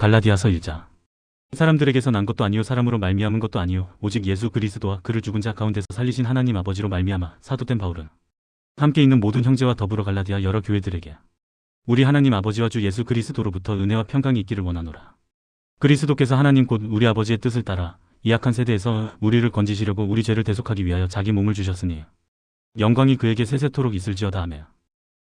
갈라디아서 1장. 사람들에게서 난 것도 아니요 사람으로 말미암은 것도 아니요 오직 예수 그리스도와 그를 죽은 자 가운데서 살리신 하나님 아버지로 말미암아 사도된 바울은 함께 있는 모든 형제와 더불어 갈라디아 여러 교회들에게 우리 하나님 아버지와 주 예수 그리스도로부터 은혜와 평강이 있기를 원하노라. 그리스도께서 하나님 곧 우리 아버지의 뜻을 따라 이 악한 세대에서 우리를 건지시려고 우리 죄를 대속하기 위하여 자기 몸을 주셨으니 영광이 그에게 세세토록 있을지어다. 아멘.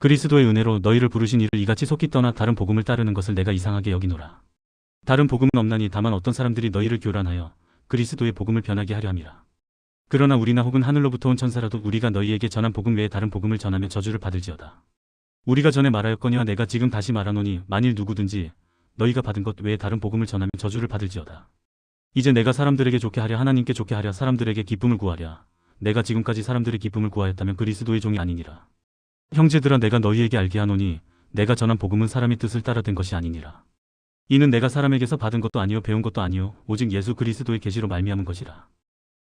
그리스도의 은혜로 너희를 부르신 이를 이같이 속히 떠나 다른 복음을 따르는 것을 내가 이상하게 여기노라. 다른 복음은 없나니 다만 어떤 사람들이 너희를 교란하여 그리스도의 복음을 변하게 하려 함이라. 그러나 우리나 혹은 하늘로부터 온 천사라도 우리가 너희에게 전한 복음 외에 다른 복음을 전하며 저주를 받을지어다. 우리가 전에 말하였거니와 내가 지금 다시 말하노니 만일 누구든지 너희가 받은 것 외에 다른 복음을 전하면 저주를 받을지어다. 이제 내가 사람들에게 좋게 하랴 하나님께 좋게 하랴 사람들에게 기쁨을 구하랴. 내가 지금까지 사람들의 기쁨을 구하였다면 그리스도의 종이 아니니라. 형제들아 내가 너희에게 알게 하노니 내가 전한 복음은 사람의 뜻을 따라 된 것이 아니니라. 이는 내가 사람에게서 받은 것도 아니요 배운 것도 아니요 오직 예수 그리스도의 계시로 말미암은 것이라.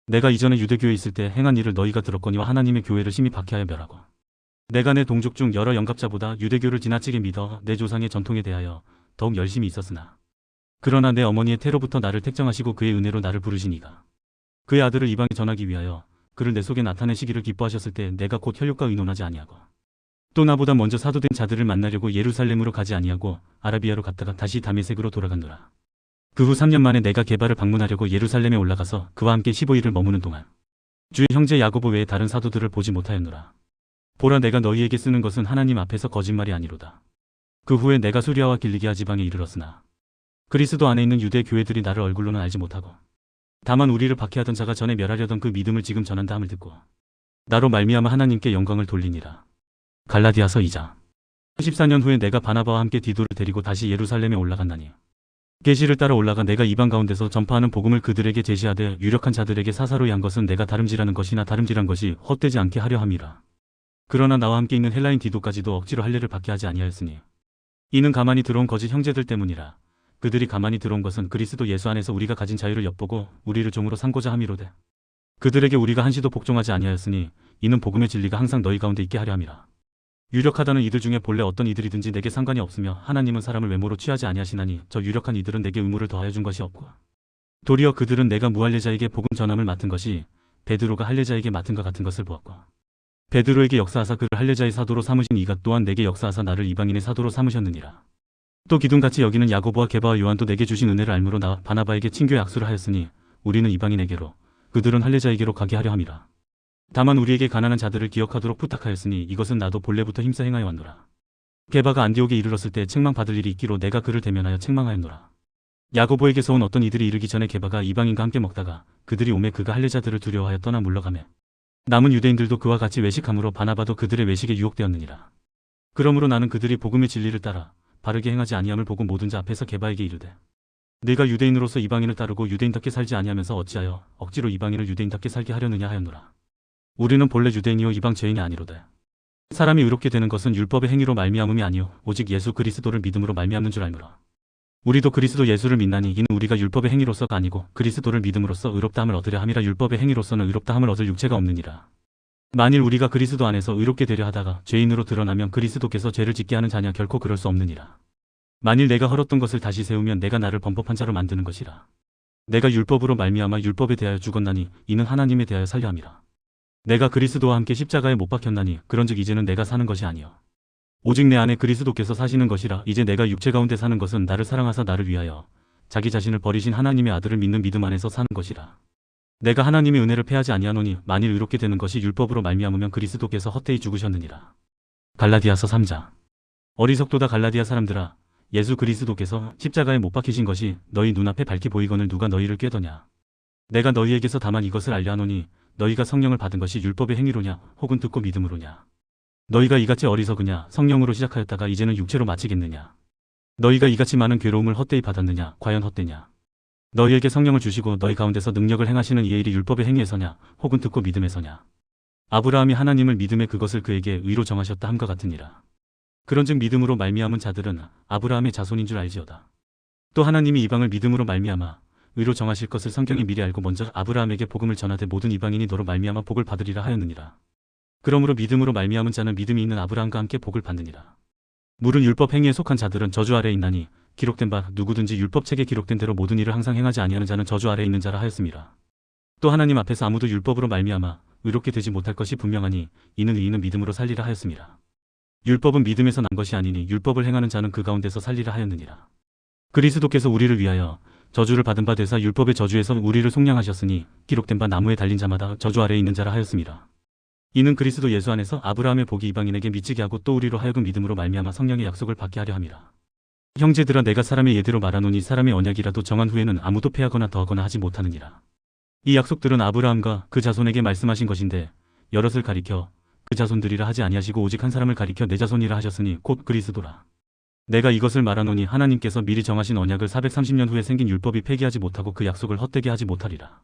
내가 이전에 유대교에 있을 때 행한 일을 너희가 들었거니와 하나님의 교회를 심히 박해하여 멸하고 내가 내 동족 중 여러 영갑자보다 유대교를 지나치게 믿어 내 조상의 전통에 대하여 더욱 열심히 있었으나 그러나 내 어머니의 태로부터 나를 택정하시고 그의 은혜로 나를 부르시니가 그의 아들을 이방에 전하기 위하여 그를 내 속에 나타내시기를 기뻐하셨을 때 내가 곧 혈육과 의논하지 아니하고 또 나보다 먼저 사도된 자들을 만나려고 예루살렘으로 가지 아니하고 아라비아로 갔다가 다시 다메섹으로 돌아갔노라. 그 후 3년 만에 내가 게바를 방문하려고 예루살렘에 올라가서 그와 함께 15일을 머무는 동안 주의 형제 야고보 외에 다른 사도들을 보지 못하였노라. 보라 내가 너희에게 쓰는 것은 하나님 앞에서 거짓말이 아니로다. 그 후에 내가 수리아와 길리기아 지방에 이르렀으나 그리스도 안에 있는 유대 교회들이 나를 얼굴로는 알지 못하고 다만 우리를 박해하던 자가 전에 멸하려던 그 믿음을 지금 전한다 함을 듣고 나로 말미암아 하나님께 영광을 돌리니라. 갈라디아서 2장. 14년 후에 내가 바나바와 함께 디도를 데리고 다시 예루살렘에 올라갔나니 계시를 따라 올라가 내가 이방 가운데서 전파하는 복음을 그들에게 제시하되 유력한 자들에게 사사로이 한 것은 내가 다름질하는 것이나 다름질한 것이 헛되지 않게 하려 함이라. 그러나 나와 함께 있는 헬라인 디도까지도 억지로 할례를 받게 하지 아니하였으니 이는 가만히 들어온 거짓 형제들 때문이라. 그들이 가만히 들어온 것은 그리스도 예수 안에서 우리가 가진 자유를 엿보고 우리를 종으로 삼고자 함이로되 그들에게 우리가 한시도 복종하지 아니하였으니 이는 복음의 진리가 항상 너희 가운데 있게 하려 함이라. 유력하다는 이들 중에 본래 어떤 이들이든지 내게 상관이 없으며 하나님은 사람을 외모로 취하지 아니하시나니 저 유력한 이들은 내게 의무를 더하여 준 것이 없고 도리어 그들은 내가 무할례자에게 복음 전함을 맡은 것이 베드로가 할례자에게 맡은 것 같은 것을 보았고 베드로에게 역사하사 그를 할례자의 사도로 삼으신 이가 또한 내게 역사하사 나를 이방인의 사도로 삼으셨느니라. 또 기둥같이 여기는 야고보와 게바와 요한도 내게 주신 은혜를 알므로 나와 바나바에게 친교의 악수를 하였으니 우리는 이방인에게로 그들은 할례자에게로 가게 하려 함이라. 다만 우리에게 가난한 자들을 기억하도록 부탁하였으니 이것은 나도 본래부터 힘써 행하여 왔노라. 게바가 안디옥에 이르렀을 때 책망받을 일이 있기로 내가 그를 대면하여 책망하였노라. 야고보에게서 온 어떤 이들이 이르기 전에 게바가 이방인과 함께 먹다가 그들이 오매 그가 할례자들을 두려워하여 떠나 물러가매 남은 유대인들도 그와 같이 외식함으로 바나바도 그들의 외식에 유혹되었느니라. 그러므로 나는 그들이 복음의 진리를 따라 바르게 행하지 아니함을 보고 모든 자 앞에서 게바에게 이르되 네가 유대인으로서 이방인을 따르고 유대인답게 살지 아니하면서 어찌하여 억지로 이방인을 유대인답게 살게 하려느냐 하였노라. 우리는 본래 유대인이요 이방 죄인이 아니로되 사람이 의롭게 되는 것은 율법의 행위로 말미암음이 아니요 오직 예수 그리스도를 믿음으로 말미암는 줄 알므라. 우리도 그리스도 예수를 믿나니 이는 우리가 율법의 행위로서가 아니고 그리스도를 믿음으로써 의롭다함을 얻으려 함이라. 율법의 행위로서는 의롭다함을 얻을 육체가 없느니라. 만일 우리가 그리스도 안에서 의롭게 되려 하다가 죄인으로 드러나면 그리스도께서 죄를 짓게 하는 자냐 결코 그럴 수 없느니라. 만일 내가 헐었던 것을 다시 세우면 내가 나를 범법한 자로 만드는 것이라. 내가 율법으로 말미암아 율법에 대하여 죽었나니 이는 하나님에 대하여 살려 함이라. 내가 그리스도와 함께 십자가에 못 박혔나니 그런즉 이제는 내가 사는 것이 아니요 오직 내 안에 그리스도께서 사시는 것이라. 이제 내가 육체 가운데 사는 것은 나를 사랑하사 나를 위하여 자기 자신을 버리신 하나님의 아들을 믿는 믿음 안에서 사는 것이라. 내가 하나님의 은혜를 패하지 아니하노니 만일 의롭게 되는 것이 율법으로 말미암으면 그리스도께서 헛되이 죽으셨느니라. 갈라디아서 3장. 어리석도다 갈라디아 사람들아, 예수 그리스도께서 십자가에 못 박히신 것이 너희 눈앞에 밝게 보이거늘 누가 너희를 꾀더냐. 내가 너희에게서 다만 이것을 알려 하노니 너희가 성령을 받은 것이 율법의 행위로냐 혹은 듣고 믿음으로냐. 너희가 이같이 어리석으냐. 성령으로 시작하였다가 이제는 육체로 마치겠느냐. 너희가 이같이 많은 괴로움을 헛되이 받았느냐. 과연 헛되냐. 너희에게 성령을 주시고 너희 가운데서 능력을 행하시는 이의 일이 율법의 행위에서냐 혹은 듣고 믿음에서냐. 아브라함이 하나님을 믿음에 그것을 그에게 의로 정하셨다 함과 같으니라. 그런즉 믿음으로 말미암은 자들은 아브라함의 자손인 줄 알지어다. 또 하나님이 이방을 믿음으로 말미암아 의로 정하실 것을 성경이 미리 알고 먼저 아브라함에게 복음을 전하되 모든 이방인이 너로 말미암아 복을 받으리라 하였느니라. 그러므로 믿음으로 말미암은 자는 믿음이 있는 아브라함과 함께 복을 받느니라. 물은 율법 행위에 속한 자들은 저주 아래에 있나니 기록된 바 누구든지 율법책에 기록된 대로 모든 일을 항상 행하지 아니하는 자는 저주 아래에 있는 자라 하였습니다. 또 하나님 앞에서 아무도 율법으로 말미암아 의롭게 되지 못할 것이 분명하니 이는 의인은 믿음으로 살리라 하였습니다. 율법은 믿음에서 난 것이 아니니 율법을 행하는 자는 그 가운데서 살리라 하였느니라. 그리스도께서 우리를 위하여 저주를 받은 바 되사 율법의 저주에서 우리를 속량하셨으니 기록된 바 나무에 달린 자마다 저주 아래에 있는 자라 하였습니다. 이는 그리스도 예수 안에서 아브라함의 복이 이방인에게 미치게 하고 또 우리로 하여금 믿음으로 말미암아 성령의 약속을 받게 하려 함이라. 형제들아 내가 사람의 예대로 말하노니 사람의 언약이라도 정한 후에는 아무도 패하거나 더하거나 하지 못하느니라. 이 약속들은 아브라함과 그 자손에게 말씀하신 것인데 여럿을 가리켜 그 자손들이라 하지 아니하시고 오직 한 사람을 가리켜 내 자손이라 하셨으니 곧 그리스도라. 내가 이것을 말하노니 하나님께서 미리 정하신 언약을 430년 후에 생긴 율법이 폐기하지 못하고 그 약속을 헛되게 하지 못하리라.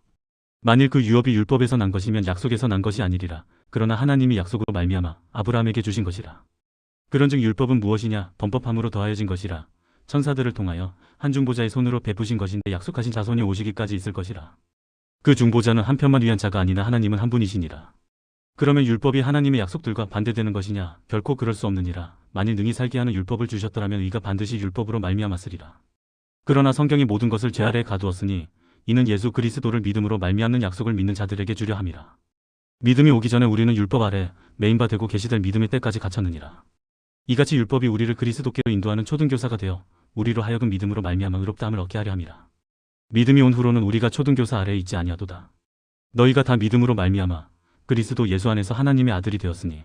만일 그 유업이 율법에서 난 것이면 약속에서 난 것이 아니리라. 그러나 하나님이 약속으로 말미암아 아브라함에게 주신 것이라. 그런즉 율법은 무엇이냐? 범법함으로 더하여진 것이라. 천사들을 통하여 한 중보자의 손으로 베푸신 것인데 약속하신 자손이 오시기까지 있을 것이라. 그 중보자는 한 편만 위한 자가 아니나 하나님은 한 분이시니라. 그러면 율법이 하나님의 약속들과 반대되는 것이냐? 결코 그럴 수 없느니라. 만일 능히 살게 하는 율법을 주셨더라면 이가 반드시 율법으로 말미암았으리라. 그러나 성경이 모든 것을 죄 아래에 가두었으니 이는 예수 그리스도를 믿음으로 말미암는 약속을 믿는 자들에게 주려 함이라. 믿음이 오기 전에 우리는 율법 아래 매인 바 되고 계시될 믿음의 때까지 갇혔느니라. 이같이 율법이 우리를 그리스도께로 인도하는 초등교사가 되어 우리로 하여금 믿음으로 말미암아 의롭다함을 얻게 하려 함이라. 믿음이 온 후로는 우리가 초등교사 아래에 있지 아니하도다. 너희가 다 믿음으로 말미암아 그리스도 예수 안에서 하나님의 아들이 되었으니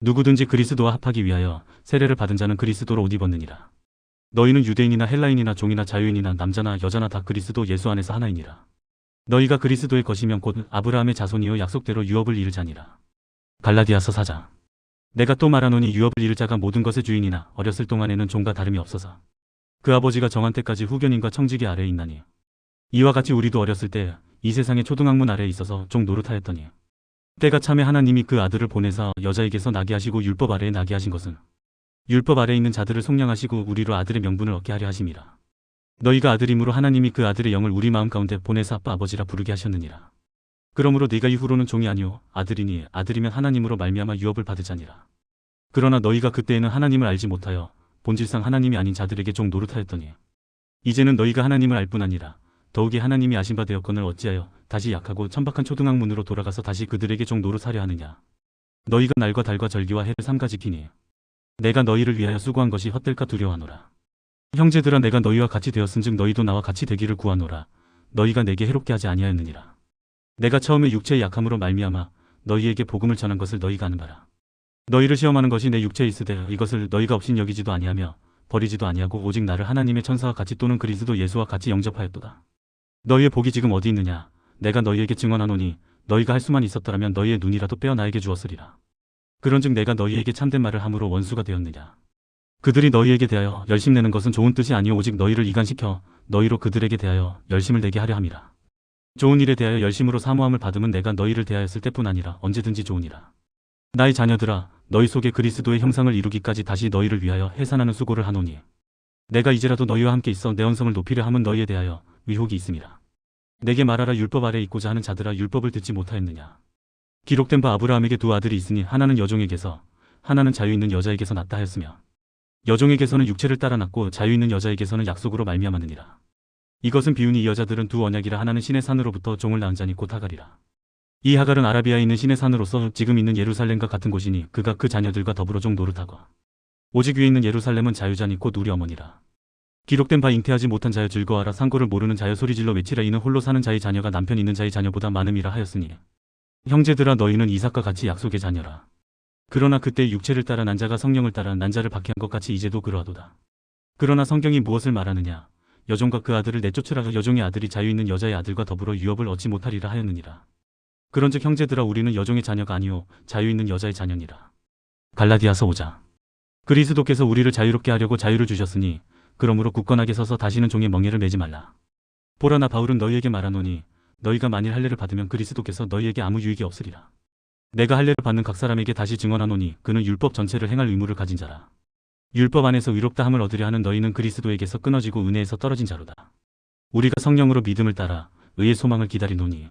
누구든지 그리스도와 합하기 위하여 세례를 받은 자는 그리스도로 옷 입었느니라. 너희는 유대인이나 헬라인이나 종이나 자유인이나 남자나 여자나 다 그리스도 예수 안에서 하나이니라. 너희가 그리스도의 것이면 곧 아브라함의 자손이요 약속대로 유업을 이룰 자니라. 갈라디아서 4장. 내가 또 말하노니 유업을 이룰 자가 모든 것의 주인이나 어렸을 동안에는 종과 다름이 없어서 그 아버지가 정한 때까지 후견인과 청지기 아래에 있나니 이와 같이 우리도 어렸을 때 이 세상의 초등학문 아래에 있어서 종 노릇하였더니 때가 참에 하나님이 그 아들을 보내사 여자에게서 나게 하시고 율법 아래에 나게 하신 것은 율법 아래에 있는 자들을 속량하시고 우리로 아들의 명분을 얻게 하려 하심이라. 너희가 아들임으로 하나님이 그 아들의 영을 우리 마음 가운데 보내사 아빠 아버지라 부르게 하셨느니라. 그러므로 네가 이후로는 종이 아니오 아들이니 아들이면 하나님으로 말미암아 유업을 받을 자니라. 그러나 너희가 그때에는 하나님을 알지 못하여 본질상 하나님이 아닌 자들에게 종 노릇하였더니 이제는 너희가 하나님을 알 뿐 아니라 더욱이 하나님이 아신 바 되었거늘 어찌하여 다시 약하고 천박한 초등학문으로 돌아가서 다시 그들에게 종 노릇하려 하느냐. 너희가 날과 달과 절기와 해를 삼가 지키니 내가 너희를 위하여 수고한 것이 헛될까 두려워하노라. 형제들아 내가 너희와 같이 되었은즉 너희도 나와 같이 되기를 구하노라. 너희가 내게 해롭게 하지 아니하였느니라. 내가 처음에 육체의 약함으로 말미암아 너희에게 복음을 전한 것을 너희가 아는 바라. 너희를 시험하는 것이 내 육체에 있으되 이것을 너희가 없인 여기지도 아니하며 버리지도 아니하고 오직 나를 하나님의 천사와 같이 또는 그리스도 예수와 같이 영접하였도다. 너희의 복이 지금 어디 있느냐? 내가 너희에게 증언하노니 너희가 할 수만 있었더라면 너희의 눈이라도 빼어 나에게 주었으리라. 그런즉 내가 너희에게 참된 말을 함으로 원수가 되었느냐? 그들이 너희에게 대하여 열심내는 것은 좋은 뜻이 아니오 오직 너희를 이간시켜 너희로 그들에게 대하여 열심을 내게 하려 함이라. 좋은 일에 대하여 열심으로 사모함을 받음은 내가 너희를 대하였을 때뿐 아니라 언제든지 좋으니라. 나의 자녀들아 너희 속에 그리스도의 형상을 이루기까지 다시 너희를 위하여 해산하는 수고를 하노니 내가 이제라도 너희와 함께 있어 내 언성을 높이려 함은 너희에 대하여 위혹이 있음이라. 내게 말하라 율법 아래 있고자 하는 자들아 율법을 듣지 못하였느냐. 기록된 바 아브라함에게 두 아들이 있으니 하나는 여종에게서 하나는 자유 있는 여자에게서 났다 하였으며 여종에게서는 육체를 따라 났고 자유 있는 여자에게서는 약속으로 말미암았느니라. 이것은 비유니 이 여자들은 두 언약이라 하나는 신의 산으로부터 종을 낳은 자니 곧 하갈이라. 이 하갈은 아라비아에 있는 신의 산으로서 지금 있는 예루살렘과 같은 곳이니 그가 그 자녀들과 더불어 종 노릇하고 오직 위에 있는 예루살렘은 자유자니 곧 우리 어머니라. 기록된 바 잉태하지 못한 자여 즐거워하라 상고를 모르는 자여 소리질러 외치라 이는 홀로 사는 자의 자녀가 남편 있는 자의 자녀보다 많음이라 하였으니 형제들아 너희는 이삭과 같이 약속의 자녀라. 그러나 그때 육체를 따라 난 자가 성령을 따라 난 자를 박해한 것 같이 이제도 그러하도다. 그러나 성경이 무엇을 말하느냐. 여종과 그 아들을 내쫓으라 여종의 아들이 자유 있는 여자의 아들과 더불어 유업을 얻지 못하리라 하였느니라. 그런즉 형제들아 우리는 여종의 자녀가 아니오 자유 있는 여자의 자녀니라. 갈라디아서 5장. 그리스도께서 우리를 자유롭게 하려고 자유를 주셨으니 그러므로 굳건하게 서서 다시는 종의 멍에를 매지 말라. 보라 나 바울은 너희에게 말하노니 너희가 만일 할례를 받으면 그리스도께서 너희에게 아무 유익이 없으리라. 내가 할례를 받는 각 사람에게 다시 증언하노니 그는 율법 전체를 행할 의무를 가진 자라. 율법 안에서 의롭다 함을 얻으려 하는 너희는 그리스도에게서 끊어지고 은혜에서 떨어진 자로다. 우리가 성령으로 믿음을 따라 의의 소망을 기다리노니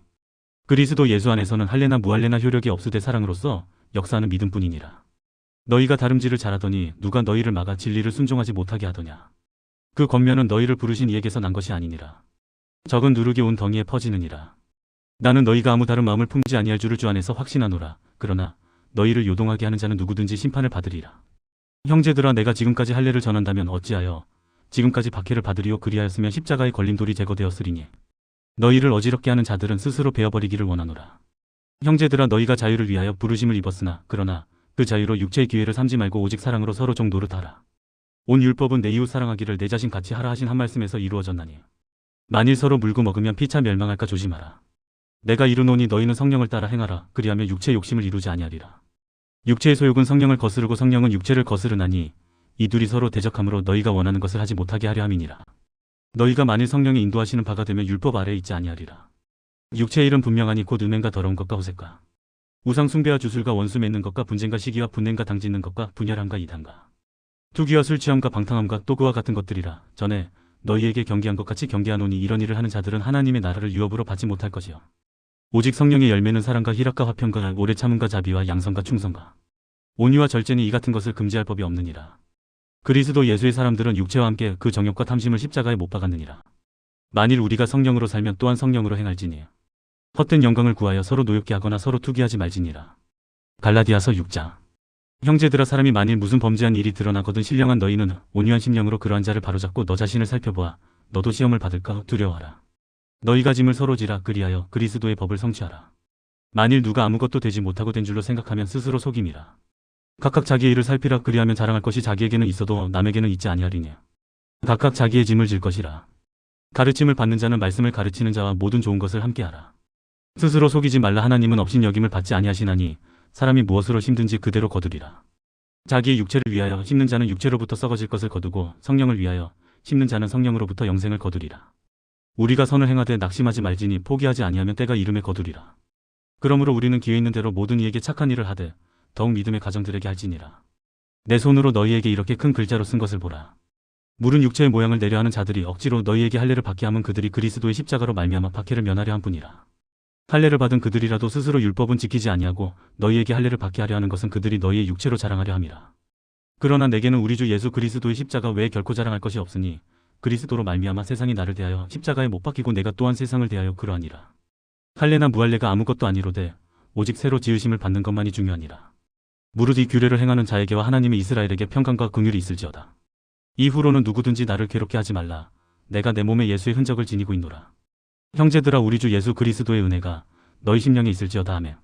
그리스도 예수 안에서는 할례나 무할례나 효력이 없으되 사랑으로서 역사하는 믿음뿐이니라. 너희가 다름질을 잘하더니 누가 너희를 막아 진리를 순종하지 못하게 하더냐. 그 권면은 너희를 부르신 이에게서 난 것이 아니니라. 적은 누룩이 온 덩이에 퍼지느니라. 나는 너희가 아무 다른 마음을 품지 아니할 줄을 주 안에서 확신하노라. 그러나 너희를 요동하게 하는 자는 누구든지 심판을 받으리라. 형제들아, 내가 지금까지 할례를 전한다면 어찌하여 지금까지 박해를 받으리요? 그리하였으면 십자가의 걸림돌이 제거되었으리니 너희를 어지럽게 하는 자들은 스스로 베어버리기를 원하노라. 형제들아, 너희가 자유를 위하여 부르심을 입었으나 그러나 그 자유로 육체의 기회를 삼지 말고 오직 사랑으로 서로 종 노릇하라. 온 율법은 내 이웃 사랑하기를 내 자신 같이 하라 하신 한 말씀에서 이루어졌나니 만일 서로 물고 먹으면 피차 멸망할까 조심하라. 내가 이르노니 너희는 성령을 따라 행하라. 그리하면 육체의 욕심을 이루지 아니하리라. 육체의 소욕은 성령을 거스르고 성령은 육체를 거스르나니 이 둘이 서로 대적함으로 너희가 원하는 것을 하지 못하게 하려 함이니라. 너희가 만일 성령이 인도하시는 바가 되면 율법 아래에 있지 아니하리라. 육체의 일은 분명하니 곧 음행과 더러운 것과 호색과 우상 숭배와 주술과 원수 맺는 것과 분쟁과 시기와 분냄과 당짓는 것과 분열함과 이단과 투기와 술 취함과 방탕함과 또 그와 같은 것들이라. 전에 너희에게 경계한 것 같이 경계하노니 이런 일을 하는 자들은 하나님의 나라를 유업으로 받지 못할 것이요 오직 성령의 열매는 사랑과 희락과 화평과 오래 참음과 자비와 양선과 충성과 온유와 절제니 이 같은 것을 금지할 법이 없느니라. 그리스도 예수의 사람들은 육체와 함께 그 정욕과 탐심을 십자가에 못 박았느니라. 만일 우리가 성령으로 살면 또한 성령으로 행할지니 헛된 영광을 구하여 서로 노엽게 하거나 서로 투기하지 말지니라. 갈라디아서 6장. 형제들아, 사람이 만일 무슨 범죄한 일이 드러나거든 신령한 너희는 온유한 심령으로 그러한 자를 바로잡고 너 자신을 살펴보아 너도 시험을 받을까 두려워하라. 너희가 짐을 서로 지라. 그리하여 그리스도의 법을 성취하라. 만일 누가 아무것도 되지 못하고 된 줄로 생각하면 스스로 속임이라. 각각 자기의 일을 살피라. 그리하면 자랑할 것이 자기에게는 있어도 남에게는 있지 아니하리니 각각 자기의 짐을 질 것이라. 가르침을 받는 자는 말씀을 가르치는 자와 모든 좋은 것을 함께하라. 스스로 속이지 말라. 하나님은 업신여김을 받지 아니하시나니 사람이 무엇으로 힘든지 그대로 거두리라. 자기의 육체를 위하여 심는 자는 육체로부터 썩어질 것을 거두고 성령을 위하여 심는 자는 성령으로부터 영생을 거두리라. 우리가 선을 행하되 낙심하지 말지니 포기하지 아니하면 때가 이름에 거두리라. 그러므로 우리는 기회 있는 대로 모든 이에게 착한 일을 하되 더욱 믿음의 가정들에게 할지니라. 내 손으로 너희에게 이렇게 큰 글자로 쓴 것을 보라. 물은 육체의 모양을 내려하는 자들이 억지로 너희에게 할례를 받게 하면 그들이 그리스도의 십자가로 말미암아 박해를 면하려 한 뿐이라. 할례를 받은 그들이라도 스스로 율법은 지키지 아니하고 너희에게 할례를 받게 하려 하는 것은 그들이 너희의 육체로 자랑하려 함이라. 그러나 내게는 우리 주 예수 그리스도의 십자가 외에 결코 자랑할 것이 없으니 그리스도로 말미암아 세상이 나를 대하여 십자가에 못 박히고 내가 또한 세상을 대하여 그러하니라. 할례나 무할례가 아무것도 아니로되 오직 새로 지으심을 받는 것만이 중요하니라. 무릇 이 규례를 행하는 자에게와 하나님의 이스라엘에게 평강과 긍휼이 있을지어다. 이후로는 누구든지 나를 괴롭게 하지 말라. 내가 내 몸에 예수의 흔적을 지니고 있노라. 형제들아, 우리 주 예수 그리스도의 은혜가 너희 심령에 있을지어다. 아멘.